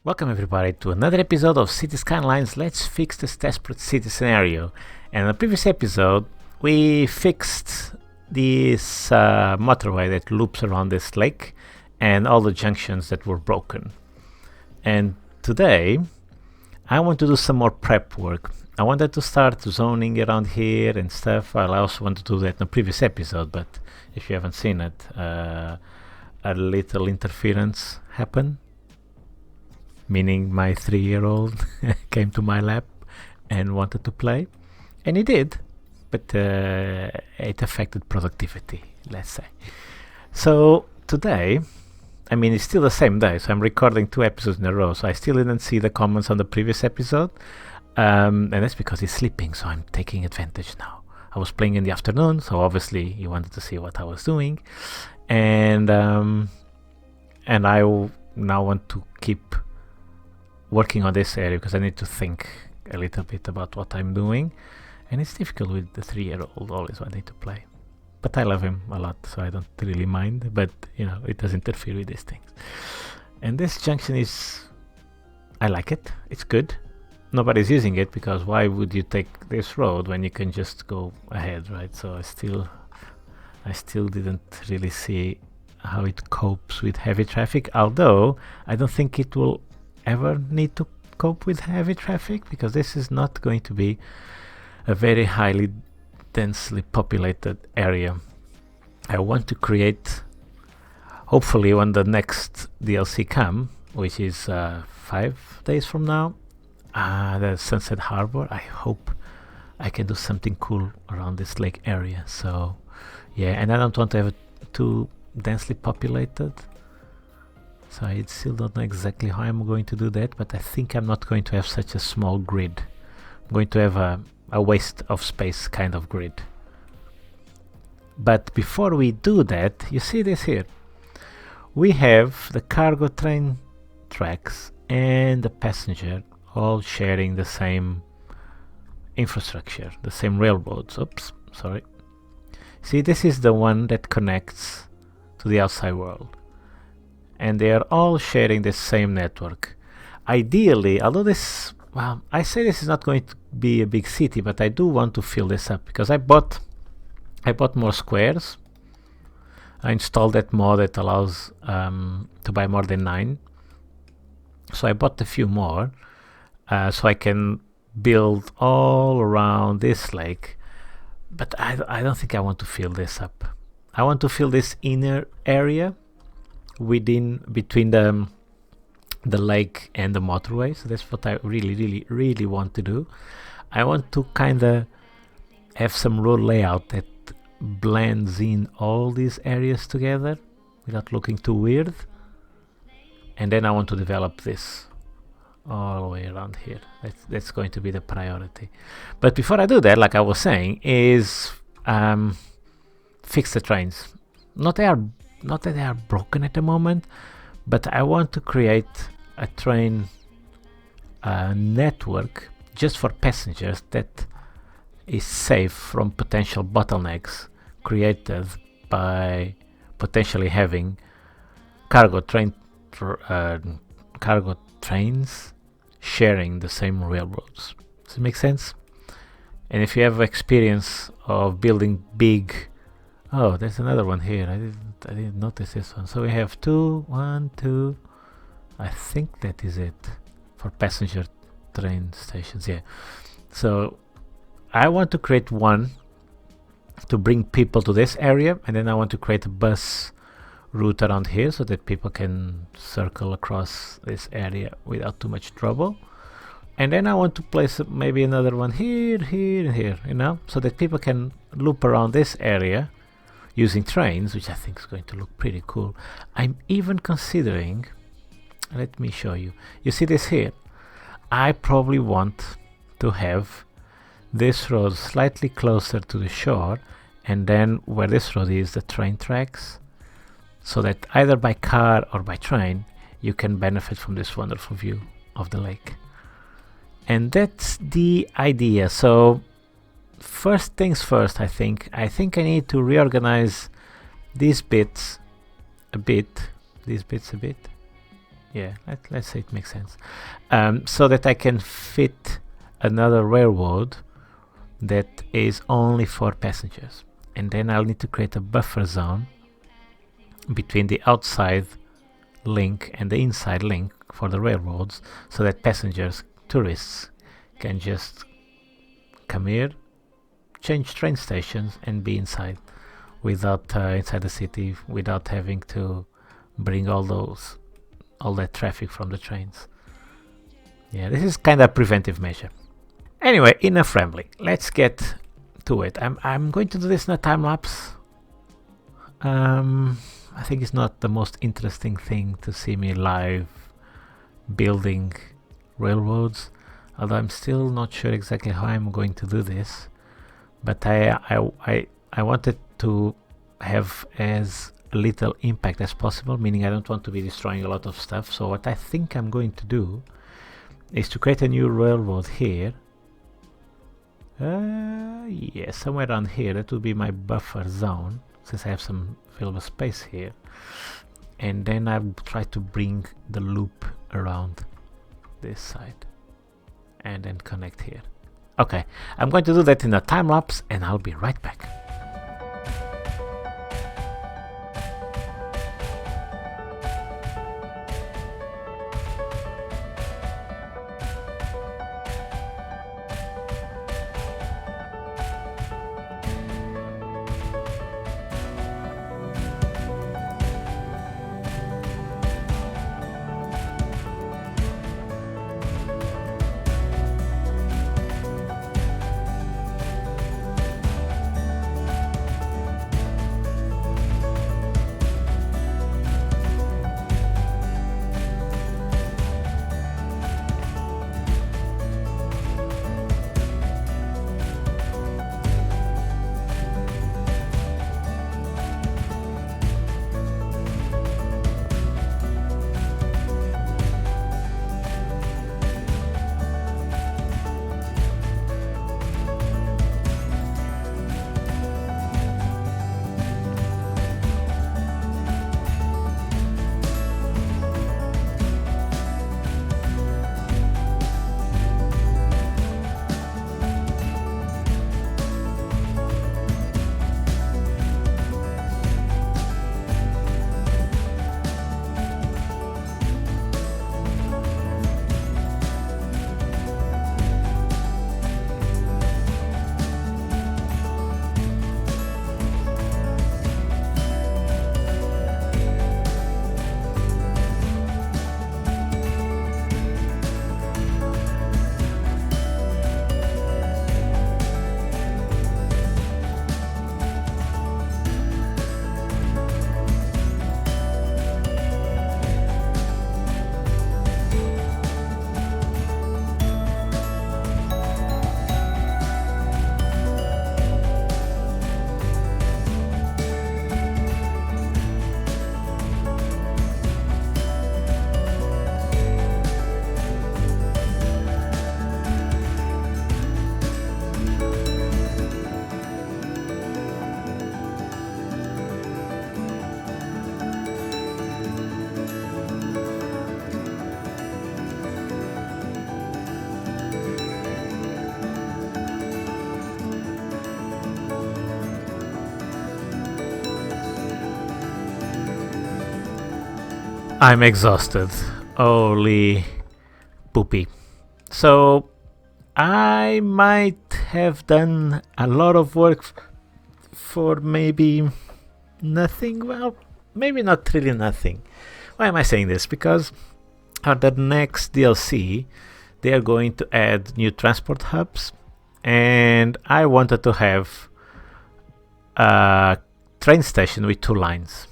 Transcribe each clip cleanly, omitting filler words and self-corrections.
Welcome everybody to another episode of City Skylines. Let's fix this desperate city scenario. And in the previous episode, we fixed this motorway that loops around this lake and all the junctions that were broken. And today, I want to do some more prep work. I wanted to start zoning around here and stuff. Well, I also wanted to do that in the previous episode, but if you haven't seen it, a little interference happened, meaning my 3-year-old came to my lap and wanted to play, and he did, but it affected productivity, let's say. So today, I mean, it's still the same day, so I'm recording 2 episodes in a row, so I still didn't see the comments on the previous episode, and that's because he's sleeping, so I'm taking advantage now. I was playing in the afternoon, so obviously he wanted to see what I was doing, and I now want to keep working on this area because I need to think a little bit about what I'm doing, and it's difficult with the 3-year-old always wanting to play, but I love him a lot, so I don't really mind, but you know, it does interfere with these things. And this junction is, I like it, it's good. Nobody's using it because why would you take this road when you can just go ahead, right? So I still didn't really see how it copes with heavy traffic, although I don't think it will ever need to cope with heavy traffic because this is not going to be a very highly densely populated area. I want to create, hopefully when the next DLC come, which is 5 days from now, the Sunset Harbor, I hope I can do something cool around this lake area. So yeah, and I don't want to have it too densely populated, so I still don't know exactly how I'm going to do that, but I think I'm not going to have such a small grid. I'm going to have a waste of space kind of grid. But before we do that, you see this here. We have the cargo train tracks and the passenger all sharing the same infrastructure, the same railroads. Oops, sorry. See, this is the one that connects to the outside world, and they are all sharing the same network. Ideally, although this, well, I say this is not going to be a big city, but I do want to fill this up because I bought more squares. I installed that mod that allows to buy more than 9, so I bought a few more so I can build all around this lake, but I don't think I want to fill this up. I want to fill this inner area between the lake and the motorway. So that's what I really want to do. I want to kind of have some road layout that blends in all these areas together without looking too weird, and then I want to develop this all the way around here. That's going to be the priority. But before I do that, like I was saying, is fix the trains. Not that they are broken at the moment, but I want to create a train network just for passengers that is safe from potential bottlenecks created by potentially having cargo trains sharing the same railroads. Does it make sense? And if you have experience of building big, oh, there's another one here. I didn't notice this one. So we have 1, 2. I think that is it for passenger train stations. Yeah. So I want to create one to bring people to this area, and then I want to create a bus route around here so that people can circle across this area without too much trouble. And then I want to place maybe another one here, here, and here, you know, so that people can loop around this area using trains, which I think is going to look pretty cool. I'm even considering, let me show you. You see this here? I probably want to have this road slightly closer to the shore, and then where this road is, the train tracks, so that either by car or by train you can benefit from this wonderful view of the lake. And that's the idea. So first things first, I think I need to reorganize these bits a bit, Yeah, let's say it makes sense. So that I can fit another railroad that is only for passengers. And then I'll need to create a buffer zone between the outside link and the inside link for the railroads, so that passengers, tourists, can just come here, change train stations, and be inside without inside the city, without having to bring all that traffic from the trains. Yeah, this is kind of preventive measure. Anyway, enough rambling. Let's get to it. I'm going to do this in a time lapse. I think it's not the most interesting thing to see me live building railroads, although I'm still not sure exactly how I'm going to do this. But I wanted to have as little impact as possible, meaning I don't want to be destroying a lot of stuff. So what I think I'm going to do is to create a new railroad here. Yeah, somewhere around here. That would be my buffer zone, since I have some available space here. And then I'll try to bring the loop around this side and then connect here. Okay, I'm going to do that in a time lapse, and I'll be right back. I'm exhausted. Holy poopy. So I might have done a lot of work for maybe nothing. Well, maybe not really nothing. Why am I saying this? Because on the next DLC they are going to add new transport hubs, and I wanted to have a train station with 2 lines.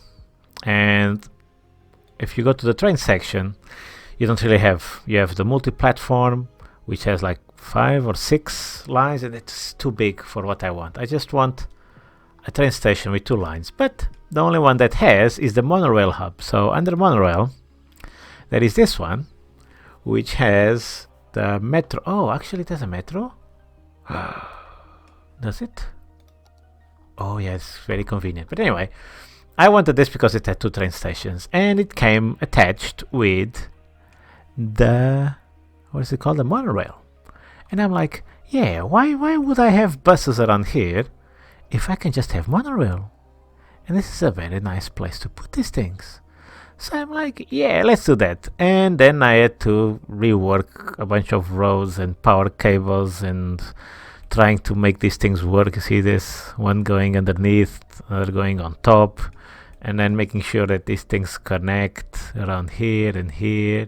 And if you go to the train section, you don't really have, you have the multi-platform, which has like 5 or 6 lines, and it's too big for what I want. I just want a train station with 2 lines, but the only one that has is the monorail hub. So under monorail, there is this one, which has the metro. Oh, actually it has a metro? Does it? Oh yeah, it's very convenient. But anyway, I wanted this because it had 2 train stations, and it came attached with the, what is it called, the monorail. And I'm like, yeah, why would I have buses around here if I can just have monorail? And this is a very nice place to put these things. So I'm like, yeah, let's do that. And then I had to rework a bunch of roads and power cables and trying to make these things work. You see this one going underneath, another going on top, and then making sure that these things connect around here and here.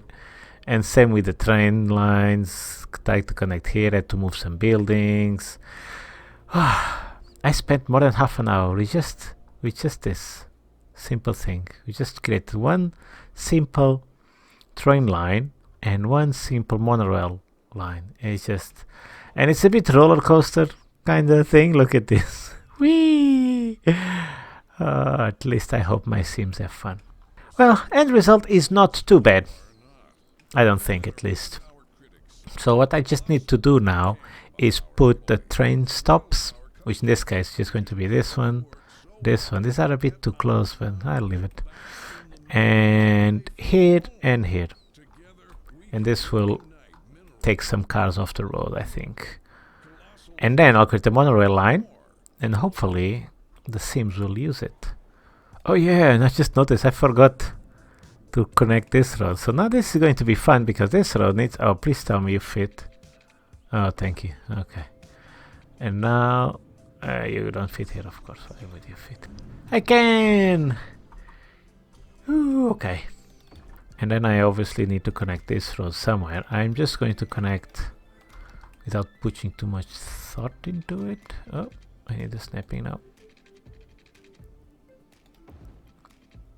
And same with the train lines, try to connect here, had to move some buildings. I spent more than half an hour with just this simple thing. We just created one simple train line and one simple monorail line. It's just, and it's a bit roller coaster kind of thing. Look at this. Whee! At least I hope my Sims have fun. Well, end result is not too bad. I don't think, at least. So what I just need to do now is put the train stops, which in this case is just going to be this one, this one. These are a bit too close, but I'll leave it. And here and here. And this will take some cars off the road, I think. And then I'll create the monorail line, and hopefully the Sims will use it. Oh yeah, and I just noticed I forgot to connect this road. So now this is going to be fun because this road needs, oh, please tell me you fit. Oh, thank you. Okay. And now you don't fit here, of course. Why would you fit? I can! Ooh, okay. And then I obviously need to connect this road somewhere. I'm just going to connect without putting too much thought into it. Oh, I need the snapping now.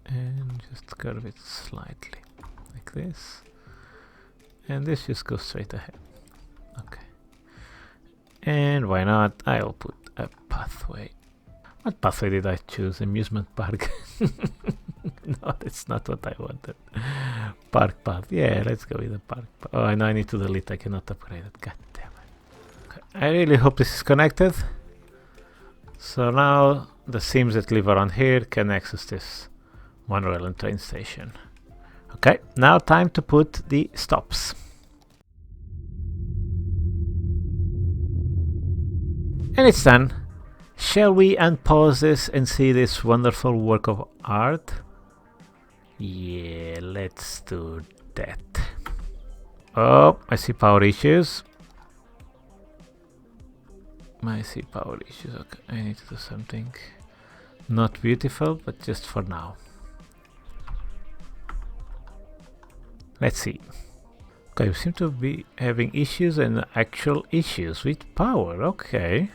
And just curve it slightly, like this. And this just goes straight ahead. Okay. And why not? I'll put a pathway. What pathway did I choose? Amusement park? No, that's not what I wanted. Park path. Yeah, let's go with the park path. Oh, I know I need to delete. I cannot upgrade it. God damn it. Okay. I really hope this is connected. So now the Sims that live around here can access this monorail and train station. Okay, now time to put the stops. And it's done. Shall we unpause this and see this wonderful work of art? Yeah, let's do that. Oh, I see power issues. I see power issues. Okay, I need to do something. Not beautiful, but just for now. Let's see. Okay, we seem to be having issues and actual issues with power. Okay.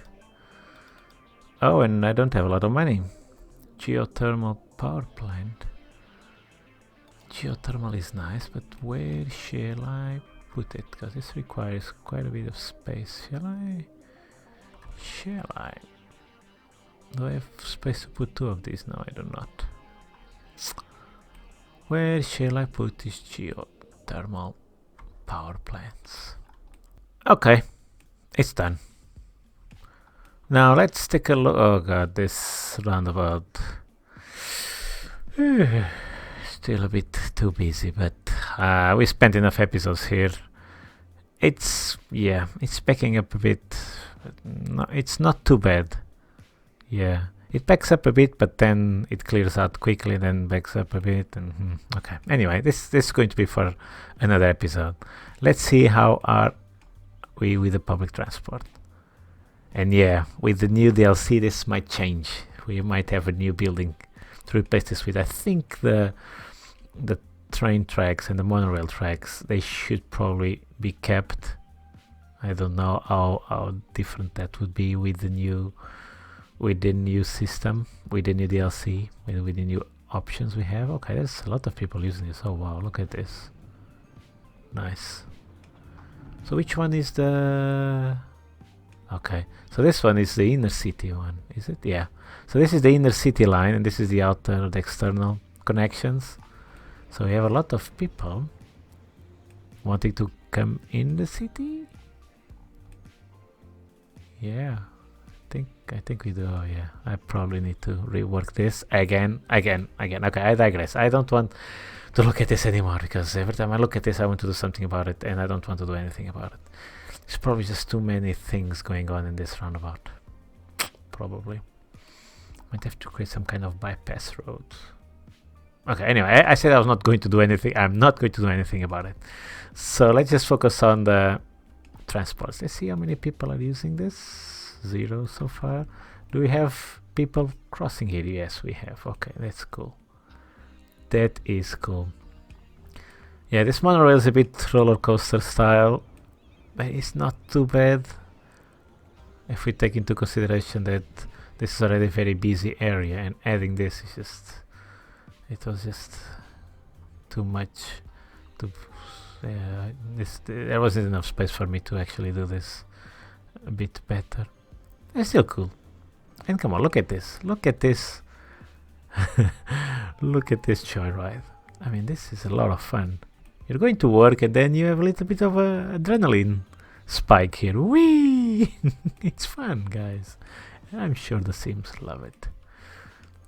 Oh, and I don't have a lot of money. Geothermal power plant. Geothermal is nice, but where shall I put it? Because this requires quite a bit of space. Shall I? Do I have space to put 2 of these? No, I do not. Where shall I put these geothermal power plants? Okay, it's done. Now let's take a look. Oh god, this roundabout. Still a bit too busy, but we spent enough episodes here. It's, yeah, it's backing up a bit. No, it's not too bad. Yeah, it backs up a bit, but then it clears out quickly, then backs up a bit. And okay. Anyway, this is going to be for another episode. Let's see how are we with the public transport. And yeah, with the new DLC, this might change. We might have a new building to replace this with. I think the train tracks and the monorail tracks, they should probably be kept. I don't know how different that would be with the new system, with the new DLC, with the new options we have. Okay, there's a lot of people using this. Oh wow, look at this. Nice. So which one is the... Okay, so this one is the inner city one, is it? Yeah. So this is the inner city line, and this is the outer, the external connections. So we have a lot of people wanting to come in the city. Yeah, I think we do. Oh yeah, I probably need to rework this again. Okay, I digress. I don't want to look at this anymore because every time I look at this, I want to do something about it, and I don't want to do anything about it. There's probably just too many things going on in this roundabout. Probably. Might have to create some kind of bypass road. Okay, anyway, I said I was not going to do anything. I'm not going to do anything about it. So let's just focus on the transports. Let's see how many people are using this. 0 so far. Do we have people crossing here? Yes, we have. Okay, that's cool. That is cool. Yeah, this monorail is a bit roller coaster style, but it's not too bad if we take into consideration that this is already a very busy area, and adding this is just, it was just too much. There wasn't enough space for me to actually do this a bit better. It's still cool. And come on, look at this. Look at this. Look at this joyride. I mean, this is a lot of fun. You're going to work and then you have a little bit of a adrenaline spike here. Whee! It's fun, guys. I'm sure the Sims love it.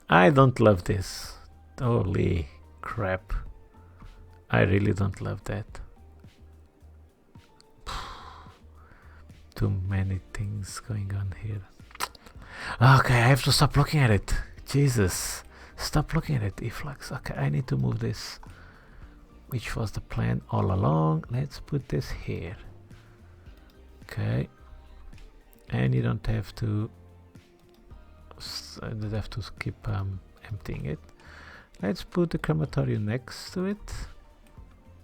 I don't love this. Holy crap. I really don't love that. Too many things going on here. Okay, I have to stop looking at it. Jesus. Stop looking at it, Efflux. Okay, I need to move this. Which was the plan all along. Let's put this here. Okay. And you don't have to keep emptying it. Let's put the crematorium next to it.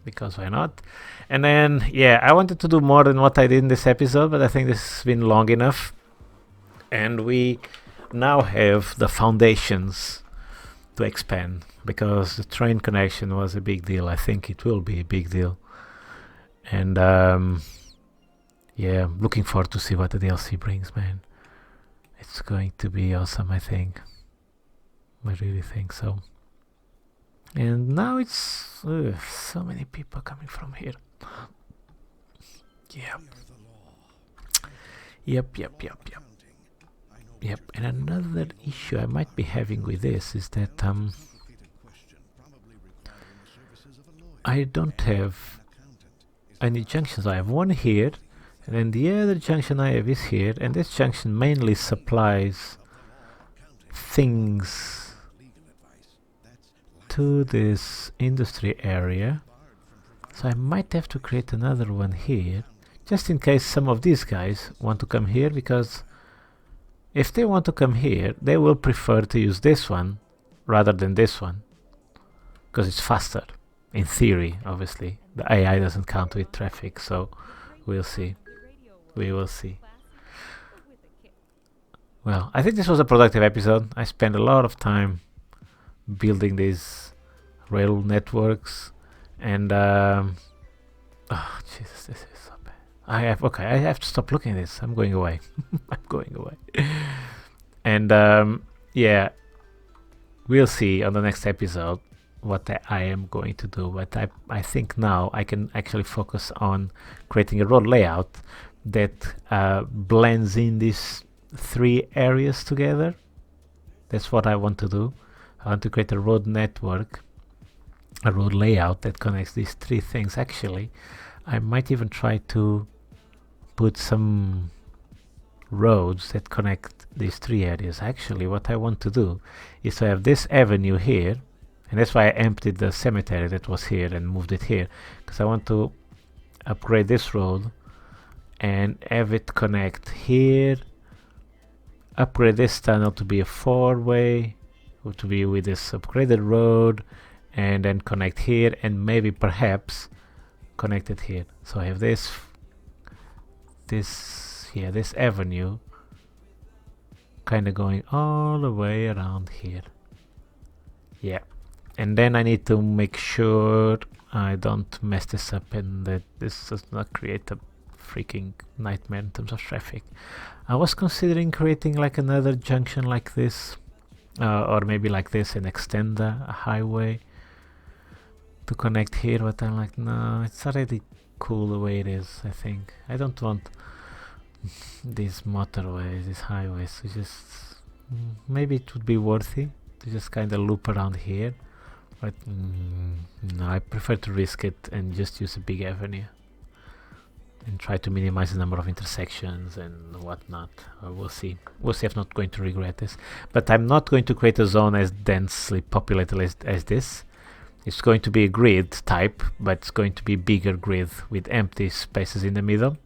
Because why not? And then, yeah, I wanted to do more than what I did in this episode, but I think this has been long enough. And we now have the foundations to expand, because the train connection was a big deal. I think it will be a big deal. And yeah, looking forward to see what the DLC brings, man. It's going to be awesome, I think. I really think so. And now it's so many people coming from here. Yep. And another issue I might be having with this is that I don't have any junctions. I have one here, and then the other junction I have is here, and this junction mainly supplies things to this industry area. So I might have to create another one here, just in case some of these guys want to come here, because if they want to come here, they will prefer to use this one rather than this one, because it's faster. In theory, obviously. The AI doesn't count with traffic, so we'll see. We will see. Well, I think this was a productive episode. I spent a lot of time building these rail networks, and oh Jesus, this is so bad. I have to stop looking at this. I'm going away. I'm going away. And yeah, we'll see on the next episode what I am going to do, but I think now I can actually focus on creating a road layout that blends in these three areas together. That's what I want to do. I want to create a road network, a road layout that connects these three things. Actually, I might even try to put some roads that connect these three areas. Actually, what I want to do is to have this avenue here, and that's why I emptied the cemetery that was here and moved it here, because I want to upgrade this road and have it connect here, upgrade this tunnel to be a four-way, or to be with this upgraded road, and then connect here, and maybe perhaps connect it here. So I have this avenue kind of going all the way around here. Yeah, and then I need to make sure I don't mess this up and that this does not create a freaking nightmare in terms of traffic. I was considering creating like another junction like this, or maybe like this, and extend a highway to connect here, but I'm like, no, it's already cool the way it is. I think I don't want these motorways, these highways. So just maybe it would be worthy to just kind of loop around here, but no, I prefer to risk it and just use a big avenue and try to minimize the number of intersections and whatnot. We'll see. We'll see. I'm not going to regret this, but I'm not going to create a zone as densely populated as this. It's going to be a grid type, but it's going to be bigger grid with empty spaces in the middle,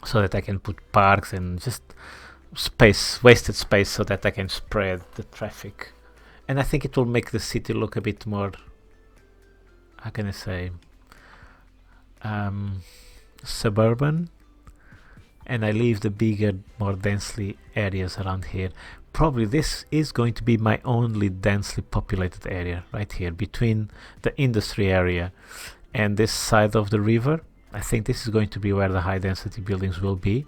so that I can put parks and just space, wasted space, so that I can spread the traffic. And I think it will make the city look a bit more, how can I say, suburban, and I leave the bigger, more densely areas around here. Probably this is going to be my only densely populated area right here between the industry area and this side of the river. I think this is going to be where the high density buildings will be.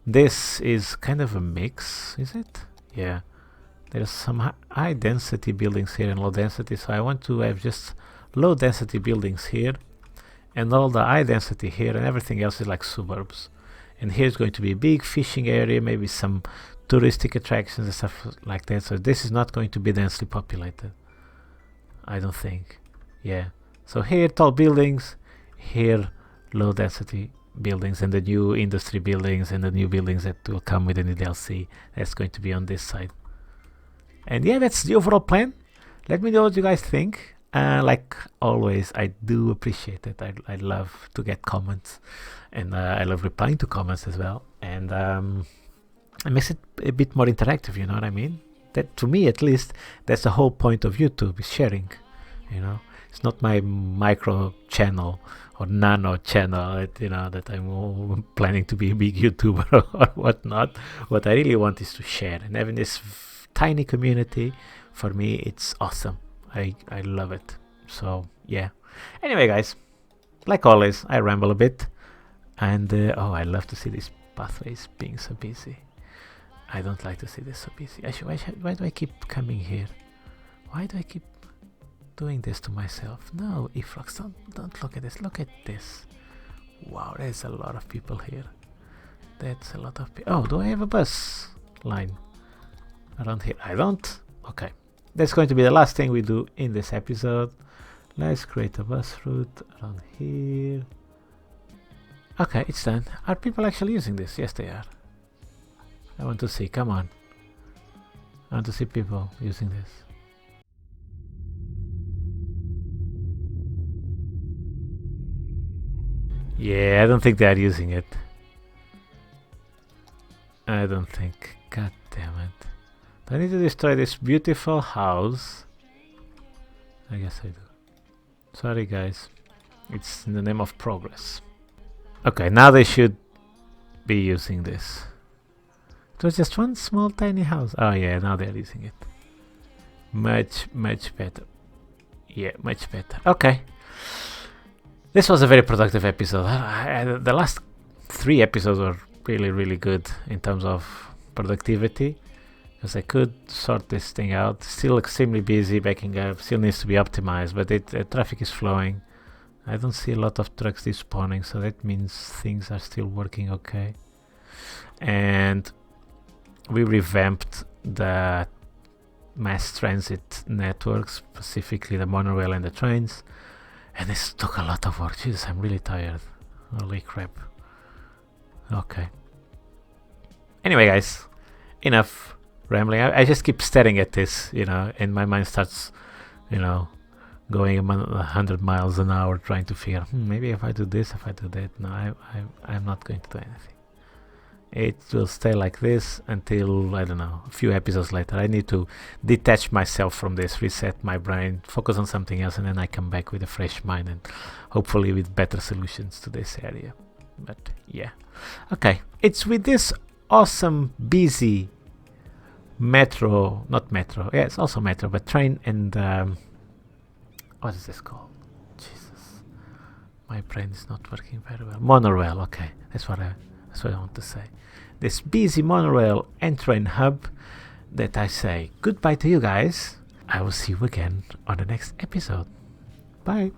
This is kind of a mix, is it? Yeah, there's some high density buildings here and low density, so I want to have just low density buildings here and all the high density here, and everything else is like suburbs. And here's going to be a big fishing area, maybe some touristic attractions and stuff like that. So this is not going to be densely populated, I don't think. Yeah, so here tall buildings, here low density buildings, and the new industry buildings and the new buildings that will come with the DLC, that's going to be on this side. And yeah, that's the overall plan. Let me know what you guys think. Like always, I do appreciate it. I love to get comments, and I love replying to comments as well, and it makes it a bit more interactive, you know what I mean? That, to me at least, that's the whole point of YouTube, is sharing, you know? It's not my micro channel or nano channel, you know, that I'm planning to be a big YouTuber or whatnot. What I really want is to share, and having this tiny community, for me, it's awesome. I love it. So yeah. Anyway, guys, like always, I ramble a bit, and oh, I love to see these pathways being so busy. I don't like to see this so busy. Why do I keep coming here? Why do I keep doing this to myself? No, Ifrox, don't look at this. Look at this. Wow, there's a lot of people here. That's a lot of people. Oh, do I have a bus line around here? I don't. Okay. That's going to be the last thing we do in this episode. Let's create a bus route around here. Okay, it's done. Are people actually using this? Yes, they are. I want to see. Come on. I want to see people using this. Yeah, I don't think they are using it. I don't think. God damn it. Do I need to destroy this beautiful house? I guess I do. Sorry, guys. It's in the name of progress. Okay, now they should be using this. It was just one small tiny house. Oh yeah, now they're using it. Much better. Yeah, much better. Okay. This was a very productive episode. The last 3 episodes were really good in terms of productivity, because I could sort this thing out. Still extremely busy, backing up, still needs to be optimized, but traffic is flowing. I don't see a lot of trucks despawning, so that means things are still working okay. And we revamped the mass transit networks, specifically the monorail and the trains, and this took a lot of work. Jesus, I'm really tired. Holy crap. Okay. Anyway, guys, enough rambling. I just keep staring at this, you know, and my mind starts, you know, going 100 miles an hour, trying to figure, maybe if I do this, if I do that. No, I'm not going to do anything. It will stay like this until, I don't know, a few episodes later. I need to detach myself from this, reset my brain, focus on something else, and then I come back with a fresh mind and hopefully with better solutions to this area. But yeah. Okay, it's with this awesome, busy metro, not metro, yeah, it's also metro, but train and, what is this called? Jesus, my brain is not working very well. Monorail, okay, that's what I want to say. This busy monorail and train hub that I say goodbye to you guys. I will see you again on the next episode. Bye.